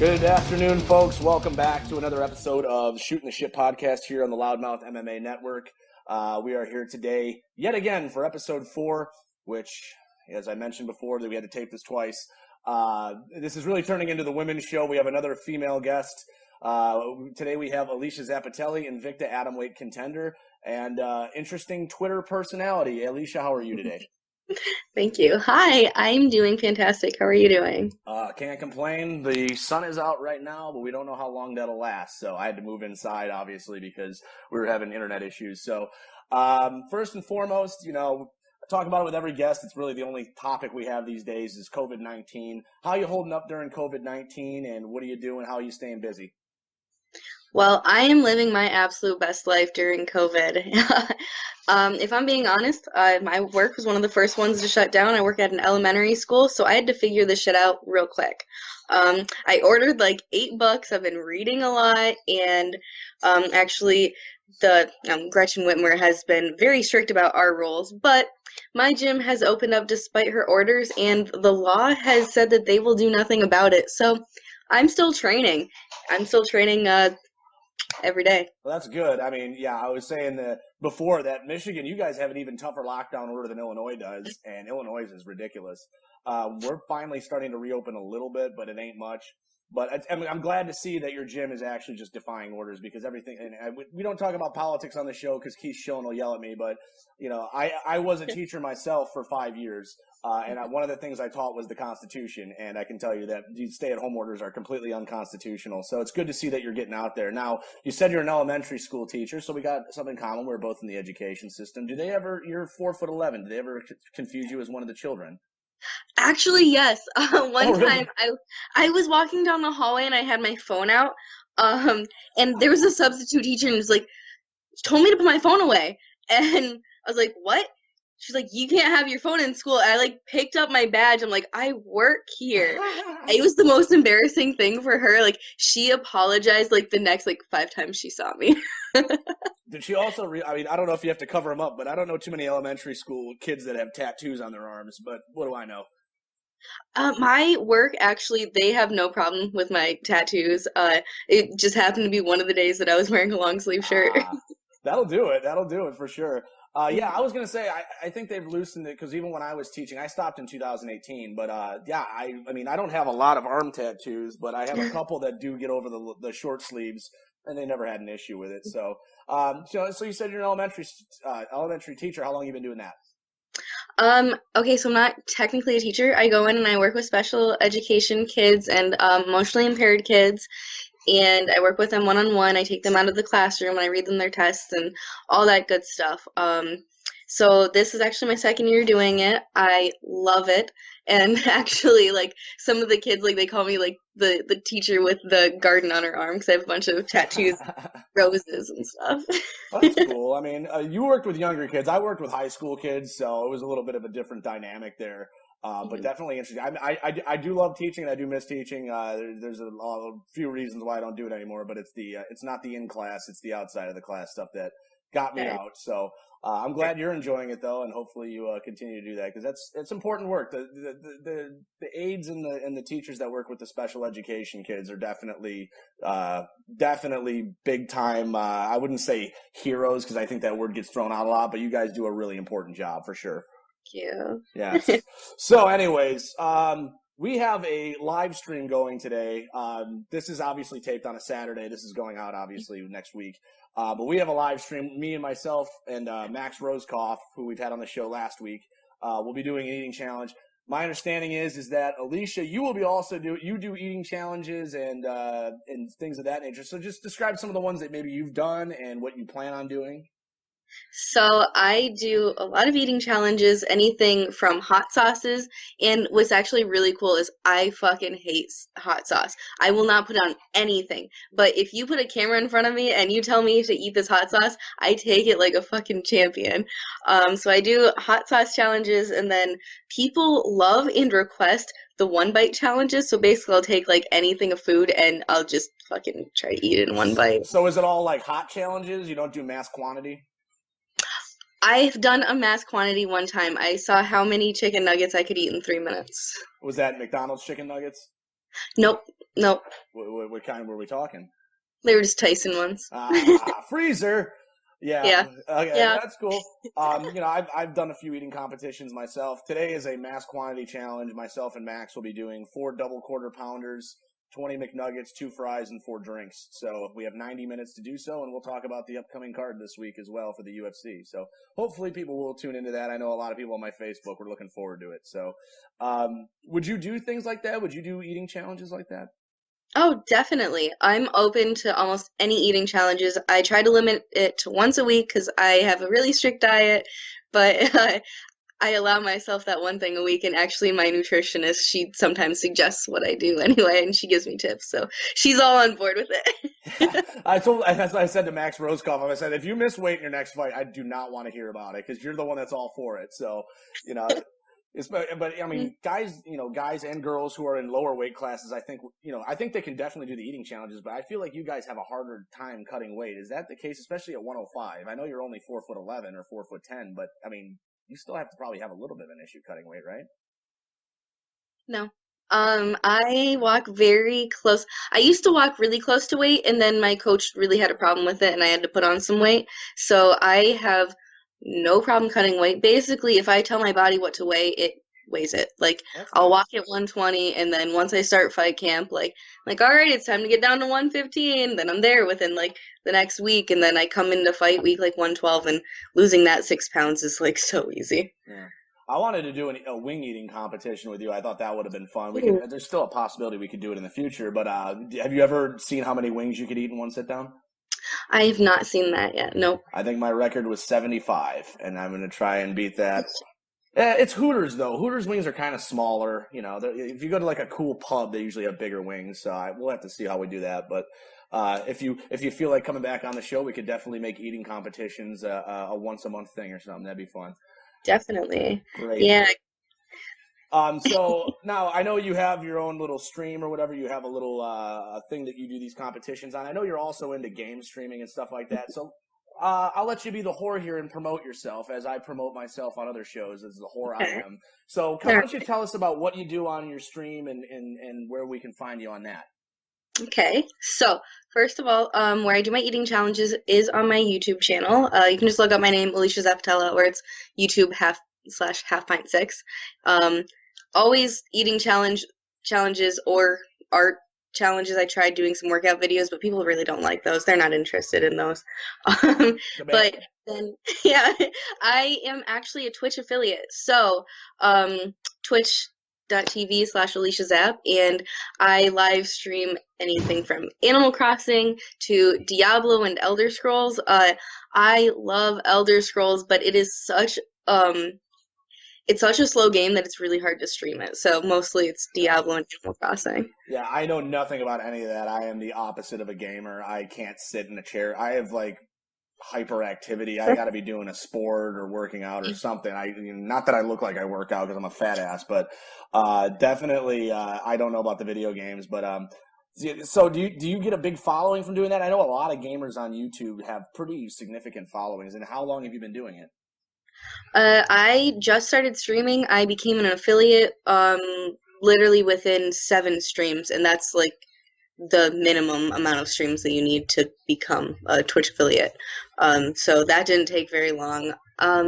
Good afternoon, folks. Welcome back to another episode of Shootin' the Shit podcast here on the Loudmouth MMA Network. We are here today yet again for episode 4, which, as I mentioned before, that we had to tape this twice. This is really turning into the women's show. We have another female guest. Today we have Alesha Zappitella, Invicta atomweight contender, and interesting Twitter personality. Alesha, how are you today? Thank you. Hi, I'm doing fantastic. How are you doing? Can't complain. The sun is out right now, but we don't know how long that'll last. So I had to move inside, obviously, because we were having internet issues. So first and foremost, I talk about it with every guest. It's really the only topic we have these days is COVID-19. How are you holding up during COVID-19, and what are you doing? How are you staying busy? Well, I am living my absolute best life during COVID. If I'm being honest, my work was one of the first ones to shut down. I work at an elementary school, so I had to figure this shit out real quick. I ordered like 8 books. I've been reading a lot, and actually, Gretchen Whitmer has been very strict about our rules, but my gym has opened up despite her orders, and the law has said that they will do nothing about it. So I'm still training. Every day. Well, that's good. I mean, yeah, I was saying that before that Michigan, you guys have an even tougher lockdown order than Illinois does, and Illinois is ridiculous. We're finally starting to reopen a little bit, but it ain't much. But I'm glad to see that your gym is actually just defying orders because everything. And we don't talk about politics on the show because Keith Schillen will yell at me. But I was a teacher myself for 5 years, and one of the things I taught was the Constitution. And I can tell you that these stay-at-home orders are completely unconstitutional. So it's good to see that you're getting out there. Now, you said you're an elementary school teacher, so we got something in common. We're both in the education system. You're 4'11". Do they ever confuse you as one of the children? Actually, yes. One really? time I was walking down the hallway and I had my phone out, and there was a substitute teacher and was like, told me to put my phone away. And I was like, what? She's like, you can't have your phone in school. I like picked up my badge. I'm like, I work here. It was the most embarrassing thing for her. Like, she apologized like the next 5 times she saw me. Did she also I don't know if you have to cover them up, but I don't know too many elementary school kids that have tattoos on their arms, but what do I know? My work, actually, they have no problem with my tattoos. It just happened to be one of the days that I was wearing a long sleeve shirt. That'll do it. That'll do it for sure. Yeah, I was going to say, I think they've loosened it because even when I was teaching, I stopped in 2018. But yeah, I mean, I don't have a lot of arm tattoos, but I have a couple that do get over the short sleeves, and they never had an issue with it. So, so you said you're an elementary teacher. How long have you been doing that? Okay, so I'm not technically a teacher. I go in and I work with special education kids and emotionally impaired kids, and I work with them one-on-one. I take them out of the classroom and I read them their tests and all that good stuff. So this is actually my second year doing it. I love it. And actually, some of the kids, they call me, the teacher with the garden on her arm because I have a bunch of tattoos, roses and stuff. Well, that's cool. I mean, you worked with younger kids. I worked with high school kids, so it was a little bit of a different dynamic there. But definitely interesting. I do love teaching, and I do miss teaching. There's a few reasons why I don't do it anymore, but it's not the in class, it's the outside of the class stuff that got me out. So I'm glad you're enjoying it though, and hopefully you continue to do that because it's important work. The aides and the teachers that work with the special education kids are definitely big time. I wouldn't say heroes because I think that word gets thrown out a lot, but you guys do a really important job for sure. Thank you. Yes. So anyways, we have a live stream going today. This is obviously taped on a Saturday. This is going out obviously next week. But we have a live stream. Me and myself and Max Rosekoff, who we've had on the show last week, will be doing an eating challenge. My understanding is that Alesha, you will be also do eating challenges and things of that nature. So just describe some of the ones that maybe you've done and what you plan on doing. So I do a lot of eating challenges, anything from hot sauces, and what's actually really cool is I fucking hate hot sauce. I will not put on anything, but if you put a camera in front of me and you tell me to eat this hot sauce, I take it like a fucking champion. So I do hot sauce challenges, and then people love and request the one bite challenges. So basically I'll take anything of food and I'll just fucking try to eat it in one bite. So is it all hot challenges? You don't do mass quantity? I've done a mass quantity one time. I saw how many chicken nuggets I could eat in 3 minutes. Was that McDonald's chicken nuggets? Nope, nope. What kind were we talking? They were just Tyson ones. Freezer. Yeah. Yeah, Okay, yeah. that's cool. I've done a few eating competitions myself. Today is a mass quantity challenge. Myself and Max will be doing 4 double quarter pounders, 20 McNuggets, 2 fries, and 4 drinks. So we have 90 minutes to do so, and we'll talk about the upcoming card this week as well for the UFC. So hopefully people will tune into that. I know a lot of people on my Facebook were looking forward to it. So would you do things like that? Would you do eating challenges like that? Oh, definitely. I'm open to almost any eating challenges. I try to limit it to once a week because I have a really strict diet, but I allow myself that one thing a week. And actually, my nutritionist, she sometimes suggests what I do anyway, and she gives me tips. So she's all on board with it. I said to Max Rosekoff, I said, if you miss weight in your next fight, I do not want to hear about it because you're the one that's all for it. So, you know, but I mean, guys and girls who are in lower weight classes, I think they can definitely do the eating challenges, but I feel like you guys have a harder time cutting weight. Is that the case, especially at 105? I know you're only 4'11" or 4'10", but I mean, you still have to probably have a little bit of an issue cutting weight, right? No. I walk very close. I used to walk really close to weight, and then my coach really had a problem with it, and I had to put on some weight. So I have no problem cutting weight. Basically, if I tell my body what to weigh, it weighs it. Like That's I'll nice. walk at 120, and then once I start fight camp, all right, it's time to get down to 115. Then I'm there within like the next week, and then I come into fight week like 112, and losing that 6 pounds is like so easy. Yeah. I wanted to do a wing eating competition with you. I thought that would have been fun. Ooh. There's still a possibility we could do it in the future, but have you ever seen how many wings you could eat in one sit down? I have not seen that yet. Nope. I think my record was 75, and I'm going to try and beat that. It's Hooters though. Hooters wings are kind of smaller. You know, if you go to like a cool pub, they usually have bigger wings. So we'll have to see how we do that. But if you feel like coming back on the show, we could definitely make eating competitions a once a month thing or something. That'd be fun. Definitely. Great. Yeah. So now I know you have your own little stream or whatever. You have a little thing that you do these competitions on. I know you're also into game streaming and stuff like that. So I'll let you be the whore here and promote yourself as I promote myself on other shows as the whore I Okay. am. So why don't you tell us about what you do on your stream and where we can find you on that? Okay. So, first of all, where I do my eating challenges is on my YouTube channel. You can just look up my name, Alesha Zappitella, or it's YouTube half pint six. Always eating challenges or art challenges. I tried doing some workout videos, but people really don't like those. They're not interested in those. But then, yeah, I am actually a Twitch affiliate. So, Twitch.tv/Alesha Zapp, and I live stream anything from Animal Crossing to Diablo and Elder Scrolls. I love Elder Scrolls, but it is it's such a slow game that it's really hard to stream it. So mostly it's Diablo and Animal Crossing. Yeah, I know nothing about any of that. I am the opposite of a gamer. I can't sit in a chair. I have like hyperactivity. I got to be doing a sport or working out or something. Not that I look like I work out because I'm a fat ass, but definitely I don't know about the video games. But so do you get a big following from doing that? I know a lot of gamers on YouTube have pretty significant followings. And how long have you been doing it? I just started streaming. I became an affiliate literally within 7 streams, and that's like the minimum amount of streams that you need to become a Twitch affiliate. So that didn't take very long.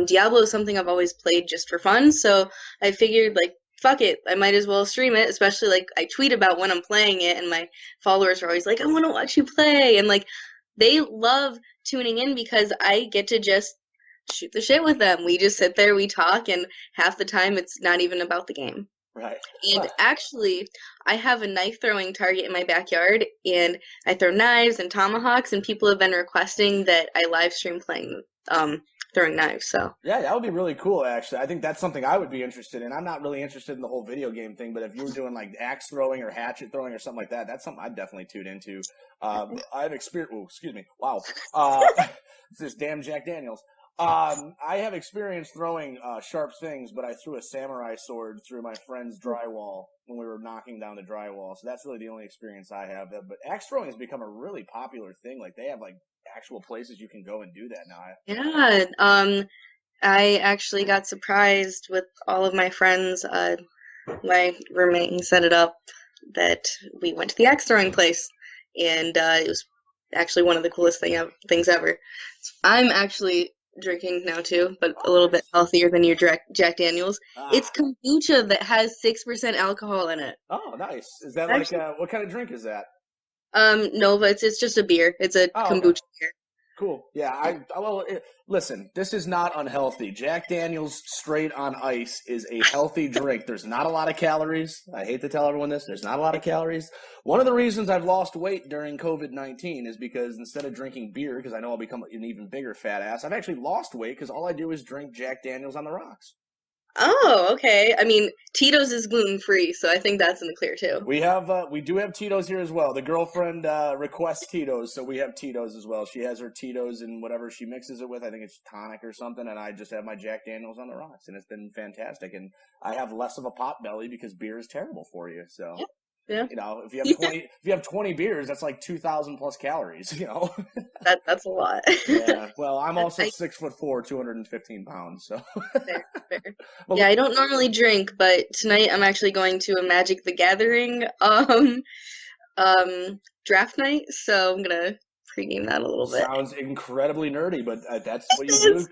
Diablo is something I've always played just for fun, so I figured like fuck it, I might as well stream it, especially like I tweet about when I'm playing it and my followers are always like, I want to watch you play, and like they love tuning in because I get to just shoot the shit with them. We just sit there, we talk, and half the time it's not even about the game. Right. And actually, I have a knife throwing target in my backyard, and I throw knives and tomahawks, and people have been requesting that I live stream playing throwing knives. So yeah, that would be really cool. Actually, I think that's something I would be interested in. I'm not really interested in the whole video game thing, but if you were doing like axe throwing or hatchet throwing or something like that, that's something I'd definitely tune into. I've experienced. Oh, excuse me. Wow. It's this damn Jack Daniels. I have experience throwing sharp things, but I threw a samurai sword through my friend's drywall when we were knocking down the drywall. So that's really the only experience I have. But axe throwing has become a really popular thing. Like they have like actual places you can go and do that now. yeah, I actually got surprised with all of my friends. My roommate, he set it up that we went to the axe throwing place, and it was actually one of the coolest things ever. I'm actually drinking now too, but a little bit healthier than your Jack Daniels. It's kombucha that has 6% alcohol in it. Oh, nice. Is that actually, what kind of drink is that? Nova. It's just a beer. It's a kombucha beer. Cool. Yeah. Listen, this is not unhealthy. Jack Daniels straight on ice is a healthy drink. There's not a lot of calories. I hate to tell everyone this. There's not a lot of calories. One of the reasons I've lost weight during COVID-19 is because instead of drinking beer, because I know I'll become an even bigger fat ass, I've actually lost weight because all I do is drink Jack Daniels on the rocks. Oh, okay. I mean, Tito's is gluten-free, so I think that's in the clear, too. We do have Tito's here as well. The girlfriend requests Tito's, so we have Tito's as well. She has her Tito's and whatever she mixes it with. I think it's tonic or something, and I just have my Jack Daniels on the rocks, and it's been fantastic. And I have less of a pot belly because beer is terrible for you, so... Yeah. You know, if you have 20 beers, that's like 2,000 plus calories, you know. That's a lot. Yeah. Well, I'm also 6'4", 215 pounds, so. Fair. Well, yeah, I don't normally drink, but tonight I'm actually going to a Magic the Gathering draft night, so I'm gonna pregame that a little bit. Sounds incredibly nerdy, but that's what you do.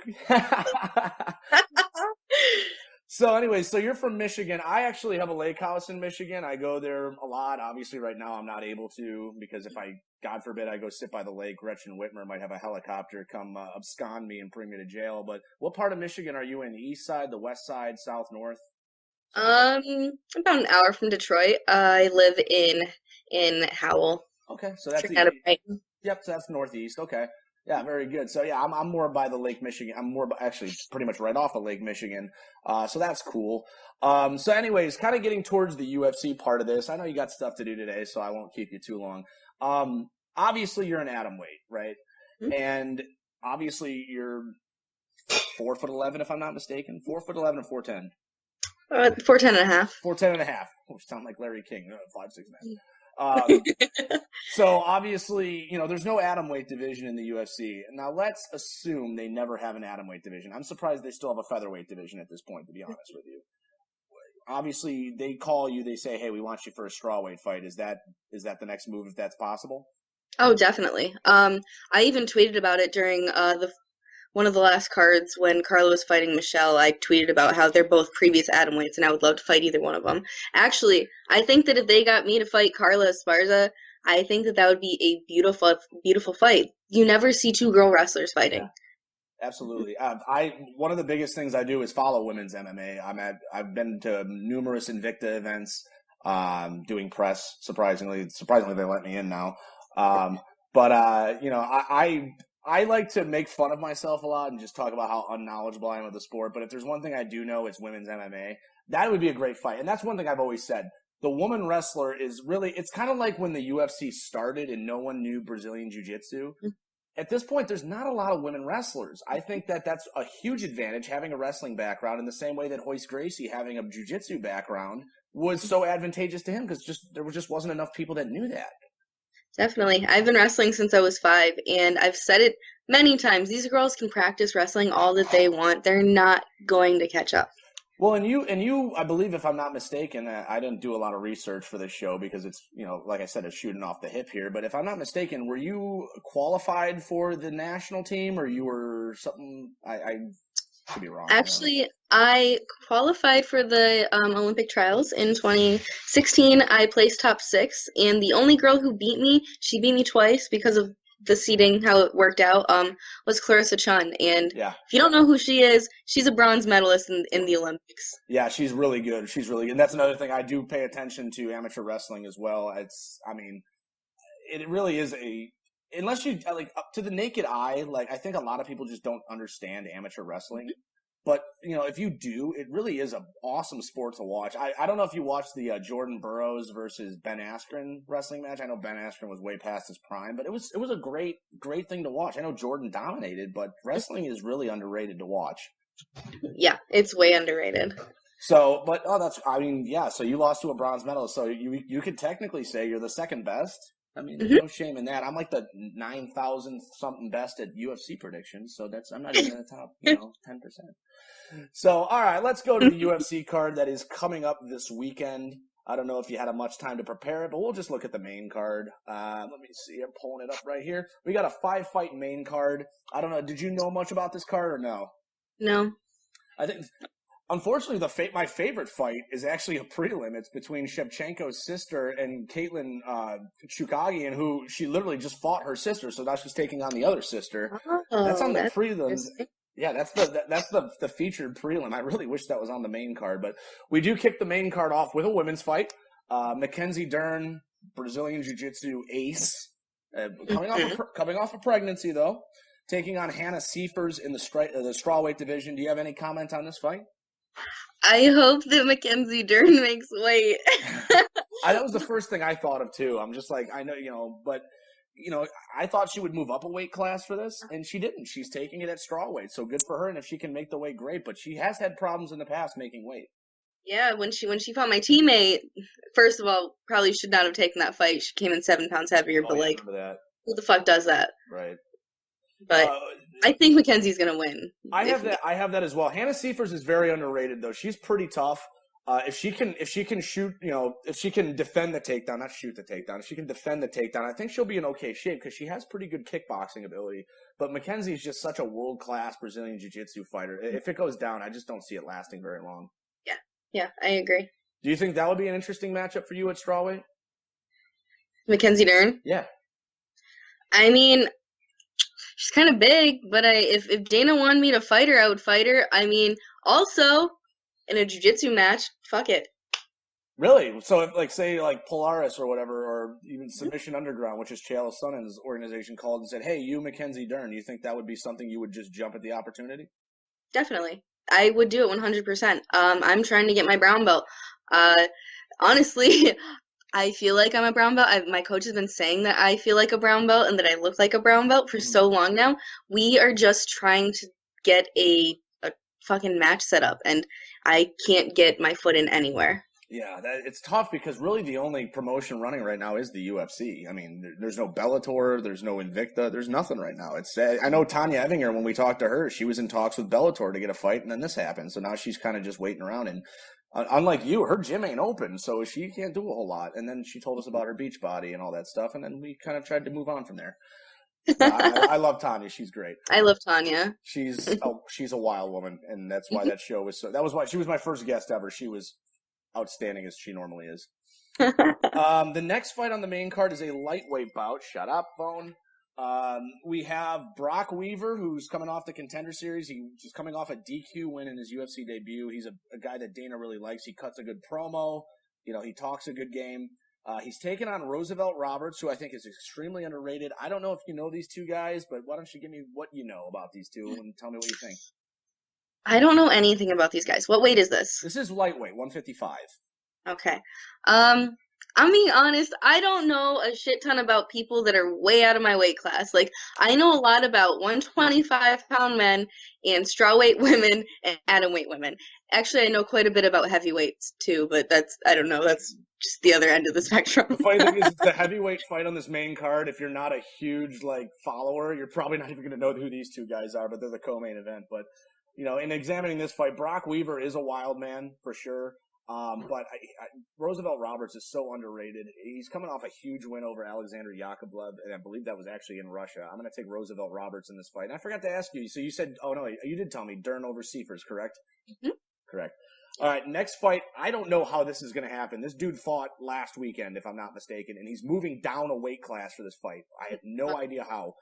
So anyway, so you're from Michigan. I actually have a lake house in Michigan. I go there a lot. Obviously, right now I'm not able to because if God forbid, I go sit by the lake, Gretchen Whitmer might have a helicopter come abscond me and bring me to jail. But what part of Michigan are you in? The east side, the west side, south, north? About an hour from Detroit. I live in Howell. Okay, so that's Yep, so that's northeast. Okay. Yeah, very good. So, yeah, I'm more by the Lake Michigan. I'm more actually pretty much right off of Lake Michigan. So that's cool. So anyways, kind of getting towards the UFC part of this. I know you got stuff to do today, so I won't keep you too long. Obviously, you're an atomweight, right? Mm-hmm. And obviously, you're 4'11", if I'm not mistaken. 4'11" or 4'10". 4'10" and a half. 4'10" and a half. Which sound like Larry King, 5'6". So obviously, you know, there's no atomweight division in the UFC. Now let's assume they never have an atomweight division. I'm surprised they still have a featherweight division at this point, to be honest with you. Obviously, they call you, they say, hey, we want you for a strawweight fight. Is that the next move if that's possible? Oh, definitely. I even tweeted about it during one of the last cards when Carla was fighting Michelle. I tweeted about how they're both previous atomweights, and I would love to fight either one of them. Actually, I think that if they got me to fight Carla Esparza, I think that would be a beautiful, beautiful fight. You never see two girl wrestlers fighting. Yeah, absolutely. One of the biggest things I do is follow women's MMA. I've been to numerous Invicta events, doing press. Surprisingly, they let me in now. But you know, I like to make fun of myself a lot and just talk about how unknowledgeable I am of the sport. But if there's one thing I do know, it's women's MMA. That would be a great fight. And that's one thing I've always said. The woman wrestler is really, it's kind of like when the UFC started and no one knew Brazilian Jiu-Jitsu. At this point, there's not a lot of women wrestlers. I think that that's a huge advantage, having a wrestling background, in the same way that Royce Gracie having a jiu-jitsu background was so advantageous to him because there just wasn't enough people that knew that. Definitely. I've been wrestling since I was 5, and I've said it many times. These girls can practice wrestling all that they want. They're not going to catch up. Well, and you, I believe, if I'm not mistaken, I didn't do a lot of research for this show because it's, you know, like I said, it's shooting off the hip here. But if I'm not mistaken, were you qualified for the national team, or you were something? I could be wrong. Actually, I qualified for the Olympic trials in 2016. I placed top 6, and the only girl who beat me, she beat me twice because of the seeding, how it worked out, was Clarissa Chun. And if you don't know who she is, she's a bronze medalist in the Olympics. Yeah, she's really good. She's really good. And that's another thing. I do pay attention to amateur wrestling as well. It really is unless you, like, up to the naked eye, like, I think a lot of people just don't understand amateur wrestling. But, you know, if you do, it really is an awesome sport to watch. I don't know if you watched the Jordan Burroughs versus Ben Askren wrestling match. I know Ben Askren was way past his prime, but it was a great thing to watch. I know Jordan dominated, but wrestling is really underrated to watch. Yeah, it's way underrated. So, but, so you lost to a bronze medalist. So you could technically say you're the second best. I mean, there's no shame in that. I'm like the 9,000 something best at UFC predictions, so I'm not even in the top, 10%. So, all right, let's go to the UFC card that is coming up this weekend. I don't know if you had much time to prepare it, but we'll just look at the main card. Let me see. I'm pulling it up right here. We got a 5-fight main card. I don't know. Did you know much about this card or no? No. I think, unfortunately, my favorite fight is actually a prelim. It's between Shevchenko's sister and Caitlin Chukagian, who she literally just fought her sister, so now she's taking on the other sister. Oh, that's on the prelims. Yeah, that's the featured prelim. I really wish that was on the main card, but we do kick the main card off with a women's fight. Mackenzie Dern, Brazilian Jiu-Jitsu ace, coming off a pregnancy though, taking on Hannah Seifers in the strawweight division. Do you have any comment on this fight? I hope that Mackenzie Dern makes weight. That was the first thing I thought of too. I'm just like, I know, but. I thought she would move up a weight class for this, and she didn't. She's taking it at strawweight, so good for her. And if she can make the weight, great. But she has had problems in the past making weight. Yeah, when she fought my teammate, first of all, probably should not have taken that fight. She came in 7 pounds heavier, but like, who the fuck does that? Right. But I think Mackenzie's gonna win. I have that as well. Hannah Seifers is very underrated, though. She's pretty tough. If she can shoot, if she can defend the takedown, not shoot the takedown, if she can defend the takedown, I think she'll be in okay shape because she has pretty good kickboxing ability. But Mackenzie's just such a world-class Brazilian Jiu-Jitsu fighter. If it goes down, I just don't see it lasting very long. Yeah, I agree. Do you think that would be an interesting matchup for you at strawweight? Mackenzie Dern? Yeah. I mean, she's kind of big, but if Dana wanted me to fight her, I would fight her. I mean, also, in a jiu-jitsu match, fuck it. Really? So if, say, Polaris or whatever, or even Submission Underground, which is Chael Sonnen's organization, called and said, hey, you, Mackenzie Dern, do you think that would be something you would just jump at the opportunity? Definitely. I would do it 100%. I'm trying to get my brown belt. Honestly, I feel like I'm a brown belt. My coach has been saying that I feel like a brown belt and that I look like a brown belt for so long now. We are just trying to get a fucking match set up, and I can't get my foot in anywhere. Yeah, it's tough because really the only promotion running right now is the UFC. I mean, there's no Bellator, there's no Invicta, there's nothing right now. I know Tanya Evinger, when we talked to her, she was in talks with Bellator to get a fight, and then this happened. So now she's kind of just waiting around. And unlike you, her gym ain't open, so she can't do a whole lot. And then she told us about her beach body and all that stuff, and then we kind of tried to move on from there. I love Tanya. She's great. I love Tanya. She's a wild woman, and that's why that show was so. That was why she was my first guest ever. She was outstanding as she normally is. The next fight on the main card is a lightweight bout. Shut up, phone. We have Brock Weaver, who's coming off the Contender Series. He's coming off a DQ win in his UFC debut. He's a guy that Dana really likes. He cuts a good promo. He talks a good game. He's taken on Roosevelt Roberts, who I think is extremely underrated. I don't know if you know these two guys, but why don't you give me what you know about these two and tell me what you think. I don't know anything about these guys. What weight is this? This is lightweight, 155. Okay. I'm being honest, I don't know a shit ton about people that are way out of my weight class. Like, I know a lot about 125-pound men and strawweight women and atomweight women. Actually, I know quite a bit about heavyweights, too, but I don't know, that's just the other end of the spectrum. The funny thing is, it's the heavyweight fight on this main card. If you're not a huge, follower, you're probably not even going to know who these two guys are, but they're the co-main event. But, in examining this fight, Brock Weaver is a wild man, for sure. But Roosevelt Roberts is so underrated. He's coming off a huge win over Alexander Yakovlev, and I believe that was actually in Russia. I'm going to take Roosevelt Roberts in this fight. And I forgot to ask you. So you said, oh no, you did tell me Dern over Seifers, correct? Mm-hmm. Correct. All right, next fight. I don't know how this is going to happen. This dude fought last weekend, if I'm not mistaken, and he's moving down a weight class for this fight. I have no idea how.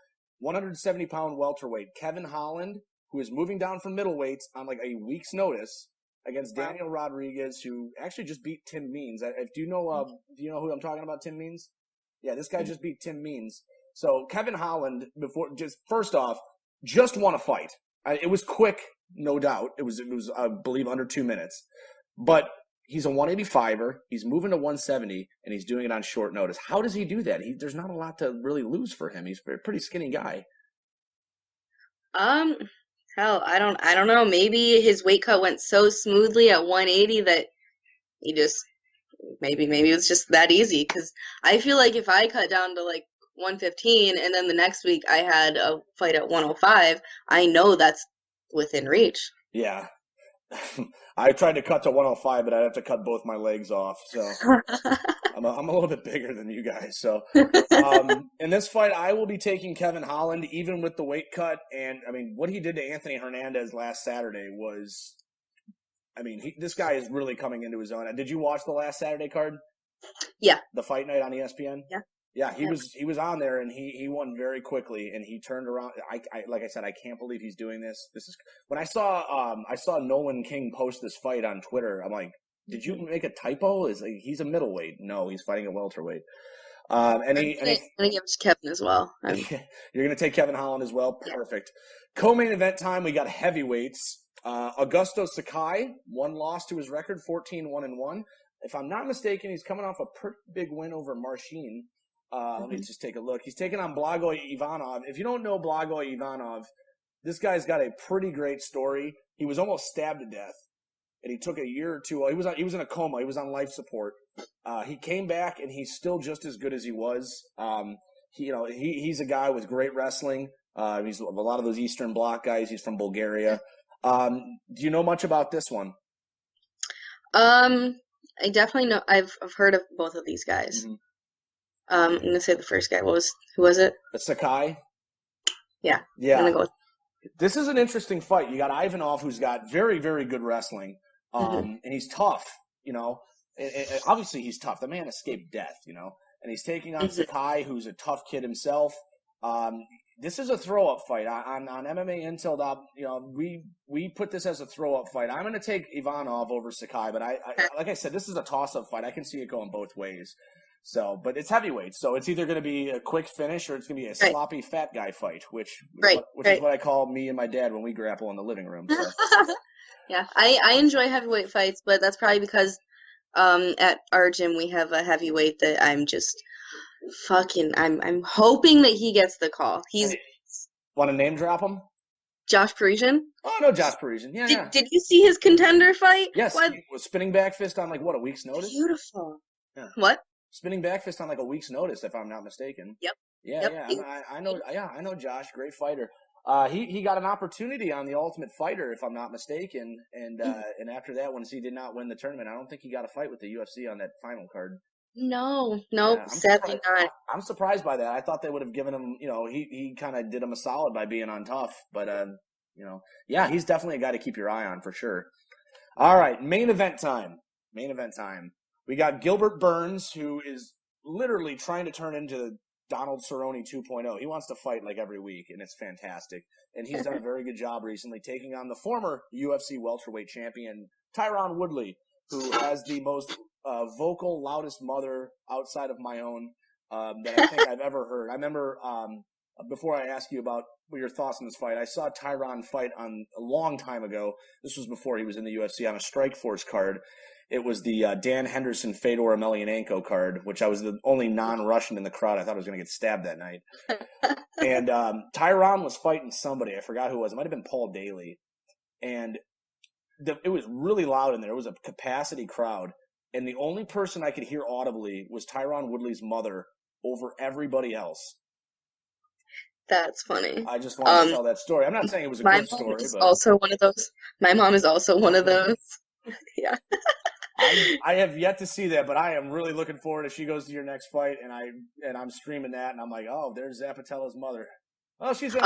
170-pound welterweight Kevin Holland, who is moving down from middleweights on a week's notice, against Daniel Rodriguez, who actually just beat Tim Means. Do you know who I'm talking about, Tim Means? Yeah, this guy just beat Tim Means. So Kevin Holland, first off, just won a fight. It was quick, no doubt. It was I believe under 2 minutes. But he's a 185er. He's moving to 170, and he's doing it on short notice. How does he do that? There's not a lot to really lose for him. He's a pretty skinny guy. Hell, I don't know. Maybe his weight cut went so smoothly at 180 that he just maybe it was just that easy. Because I feel like if I cut down to 115 and then the next week I had a fight at 105, I know that's within reach. Yeah. I tried to cut to 105, but I'd have to cut both my legs off. So I'm a little bit bigger than you guys. So in this fight, I will be taking Kevin Holland, even with the weight cut. And I mean, what he did to Anthony Hernandez last Saturday was, I mean, this guy is really coming into his own. Did you watch the last Saturday card? Yeah. The Fight Night on ESPN? Yeah. Yeah, he was on there, and he won very quickly, and he turned around. I like I said, I can't believe he's doing this. This is when I saw Nolan King post this fight on Twitter. I'm like, did you make a typo? He's a middleweight? No, he's fighting a welterweight. I'm gonna give it to Kevin as well. You're gonna take Kevin Holland as well. Perfect. Co-main event time. We got heavyweights. Augusto Sakai, one loss to his record, 14-1-1. If I'm not mistaken, he's coming off a pretty big win over Marcin. Let me just take a look. He's taking on Blagoy Ivanov. If you don't know Blagoy Ivanov, this guy's got a pretty great story. He was almost stabbed to death, and he took a year or two. He was in a coma. He was on life support. He came back, and he's still just as good as he was. He's a guy with great wrestling. He's a lot of those Eastern Bloc guys. He's from Bulgaria. Do you know much about this one? I definitely know. I've heard of both of these guys. Mm-hmm. I'm gonna say the first guy. Who was it? Sakai. Yeah. Yeah. I'm gonna go with... This is an interesting fight. You got Ivanov, who's got very, very good wrestling, and he's tough. You know, obviously he's tough. The man escaped death. You know, and he's taking on Sakai, who's a tough kid himself. This is a throw-up fight on MMA Intel. You know, we put this as a throw-up fight. I'm going to take Ivanov over Sakai, but I like I said, this is a toss-up fight. I can see it going both ways. So, but it's heavyweight, so it's either going to be a quick finish or it's going to be a sloppy fat guy fight, which is what I call me and my dad when we grapple in the living room. So. Yeah, I enjoy heavyweight fights, but that's probably because at our gym we have a heavyweight that I'm just I'm hoping that he gets the call. Want to name drop him? Josh Parisian? Oh, no, Josh Parisian. Yeah. Did you see his contender fight? Yes. He was spinning back fist on a week's notice? Beautiful. Yeah. What? Spinning back fist on a week's notice, if I'm not mistaken. Yep. Yeah. I know Josh, great fighter. He got an opportunity on the Ultimate Fighter, if I'm not mistaken, and after that, once he did not win the tournament, I don't think he got a fight with the UFC on that final card. No, sadly not. I'm surprised by that. I thought they would have given him, he kind of did him a solid by being on tough, but he's definitely a guy to keep your eye on for sure. All right, main event time. We got Gilbert Burns, who is literally trying to turn into Donald Cerrone 2.0. He wants to fight like every week, and it's fantastic. And he's done a very good job recently taking on the former UFC welterweight champion, Tyron Woodley, who has the most vocal, loudest mother outside of my own that I think I've ever heard. I remember, before I ask you about your thoughts on this fight, I saw Tyron fight a long time ago. This was before he was in the UFC on a Strikeforce card. It was the Dan Henderson Fedor Emelianenko card, which I was the only non-Russian in the crowd. I thought I was going to get stabbed that night. And Tyron was fighting somebody. I forgot who it was. It might have been Paul Daly. And it was really loud in there. It was a capacity crowd. And the only person I could hear audibly was Tyron Woodley's mother over everybody else. That's funny. I just wanted to tell that story. I'm not saying it was a good story. My mom is also one of those. My mom is also one of those. Yeah. I have yet to see that, but I am really looking forward if she goes to your next fight, and I'm streaming that, and I'm like, oh, there's Zappetella's mother. Oh, she's.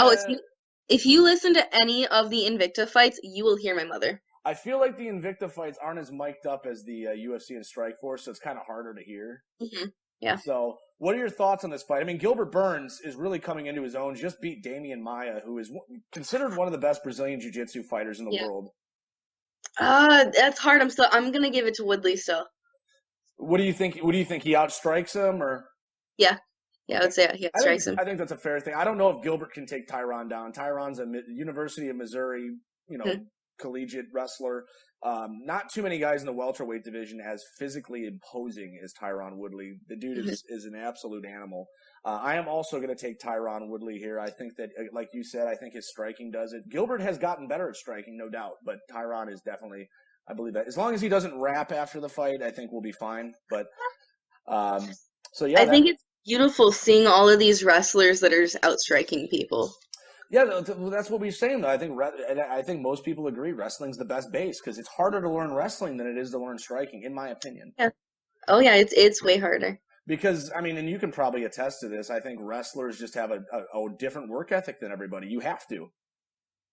If you listen to any of the Invicta fights, you will hear my mother. I feel like the Invicta fights aren't as mic'd up as the UFC and Strikeforce, so it's kind of harder to hear. Mm-hmm. Yeah. So, what are your thoughts on this fight? I mean, Gilbert Burns is really coming into his own. Just beat Damian Maia, who is considered one of the best Brazilian Jiu-Jitsu fighters in the world. That's hard. I'm gonna give it to Woodley still. What do you think? He outstrikes him, or? Yeah, I would say he outstrikes him. I think that's a fair thing. I don't know if Gilbert can take Tyron down. Tyron's a University of Missouri, collegiate wrestler. Not too many guys in the welterweight division as physically imposing as Tyron Woodley. The dude is an absolute animal. I am also going to take Tyron Woodley here. I think that, like you said, I think his striking does it. Gilbert has gotten better at striking, no doubt, but Tyron is definitely, I believe that. As long as he doesn't rap after the fight, I think we'll be fine. But, so yeah. I think it's beautiful seeing all of these wrestlers that are outstriking people. Yeah, that's what we're saying, though. I think most people agree wrestling's the best base because it's harder to learn wrestling than it is to learn striking, in my opinion. Yeah. Oh yeah, it's way harder. Because, I mean, and you can probably attest to this, I think wrestlers just have a different work ethic than everybody. You have to.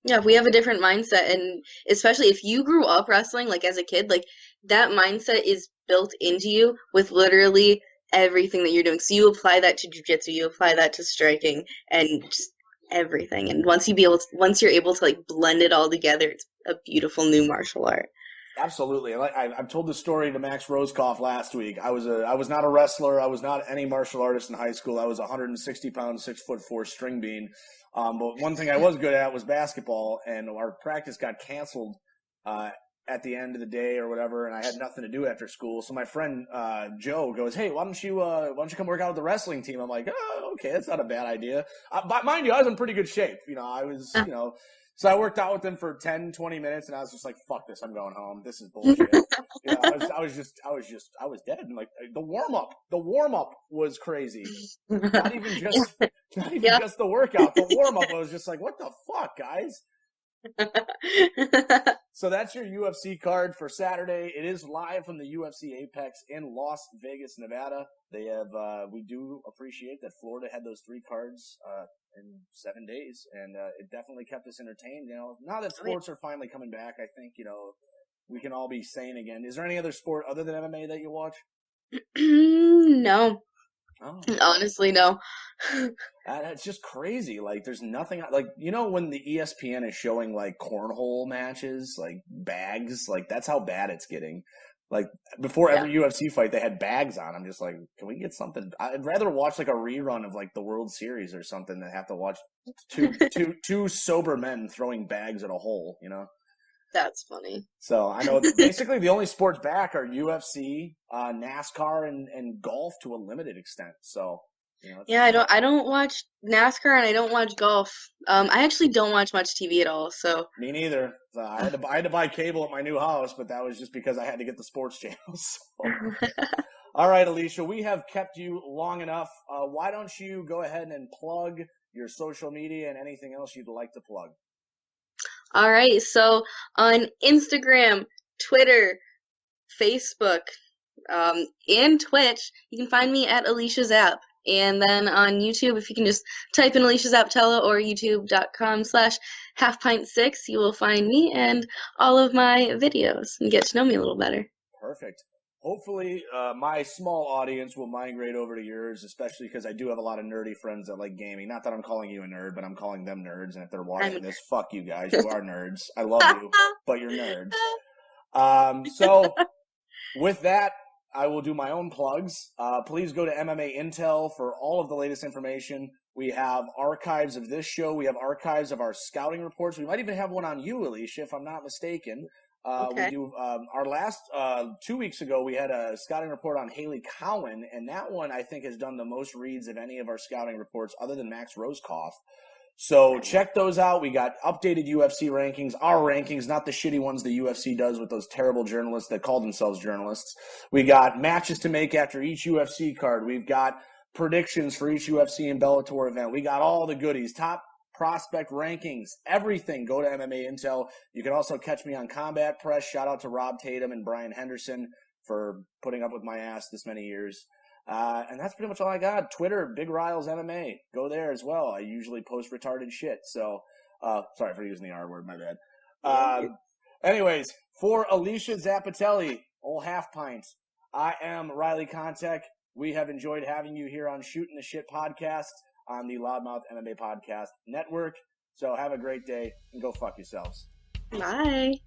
Yeah, we have a different mindset, and especially if you grew up wrestling like as a kid, like that mindset is built into you with literally everything that you're doing. So you apply that to jujitsu, you apply that to striking, and just everything. And once you're able to like blend it all together, it's a beautiful new martial art. Absolutely. I've told the story to Max Rosekoff last week. I was not a wrestler. I was not any martial artist in high school. I was a 160-pound, 6'4" string bean. But one thing I was good at was basketball, and our practice got canceled at the end of the day or whatever, and I had nothing to do after school. So my friend Joe goes, "Hey, why don't you come work out with the wrestling team?" I'm like, "Oh, okay, that's not a bad idea." But mind you, I was in pretty good shape. So I worked out with them for 10, 20 minutes, and I was just like, "Fuck this! I'm going home. This is bullshit." I was dead. And like the warm up was crazy. Not even just the workout. The warm up was just like, "What the fuck, guys?" So that's your UFC card for Saturday. It is live from the UFC Apex in Las Vegas, Nevada. We do appreciate that Florida had those 3 cards in 7 days, and it definitely kept us entertained. Now that sports are finally coming back, I think we can all be sane again. Is there any other sport other than MMA that you watch? No. Oh. Honestly, no. It's just crazy. Like, there's nothing like when the ESPN is showing like cornhole matches, like bags, like that's how bad it's getting. Like before every UFC fight, they had bags on. I'm just like, can we get something? I'd rather watch like a rerun of like the World Series or something than have to watch two sober men throwing bags at a hole. That's funny. So I know basically the only sports back are UFC, NASCAR, and golf to a limited extent. So I don't watch NASCAR and I don't watch golf. I actually don't watch much TV at all. So me neither. I had to buy cable at my new house, but that was just because I had to get the sports channels. So. All right, Alesha, we have kept you long enough. Why don't you go ahead and plug your social media and anything else you'd like to plug? All right, so on Instagram, Twitter, Facebook, and Twitch, you can find me at Alesha Zapp. And then on YouTube, if you can just type in Alesha Zappitella or youtube.com/halfpint6, you will find me and all of my videos and get to know me a little better. Perfect. Hopefully, my small audience will migrate over to yours, especially because I do have a lot of nerdy friends that like gaming. Not that I'm calling you a nerd, but I'm calling them nerds. And if they're watching this, fuck you guys. You are nerds. I love you, but you're nerds. So with that, I will do my own plugs. Please go to MMA Intel for all of the latest information. We have archives of this show. We have archives of our scouting reports. We might even have one on you, Alesha, if I'm not mistaken. Okay. We do our last 2 weeks ago. We had a scouting report on Haley Cowan, and that one I think has done the most reads of any of our scouting reports, other than Max Rosekoff. So check those out. We got updated UFC rankings, our rankings, not the shitty ones the UFC does with those terrible journalists that call themselves journalists. We got matches to make after each UFC card. We've got predictions for each UFC and Bellator event. We got all the goodies, top prospect rankings, everything. Go to MMA Intel. You can also catch me on Combat Press. Shout out to Rob Tatum and Brian Henderson for putting up with my ass this many years. And that's pretty much all I got. Twitter, Big Riles MMA. Go there as well. I usually post retarded shit. So, sorry for using the R word, my bad. Anyways, for Alesha Zappitella, old half pint, I am Riley Kontek. We have enjoyed having you here on Shootin' the Shit podcast on the Loudmouth MMA Podcast Network. So have a great day and go fuck yourselves. Bye.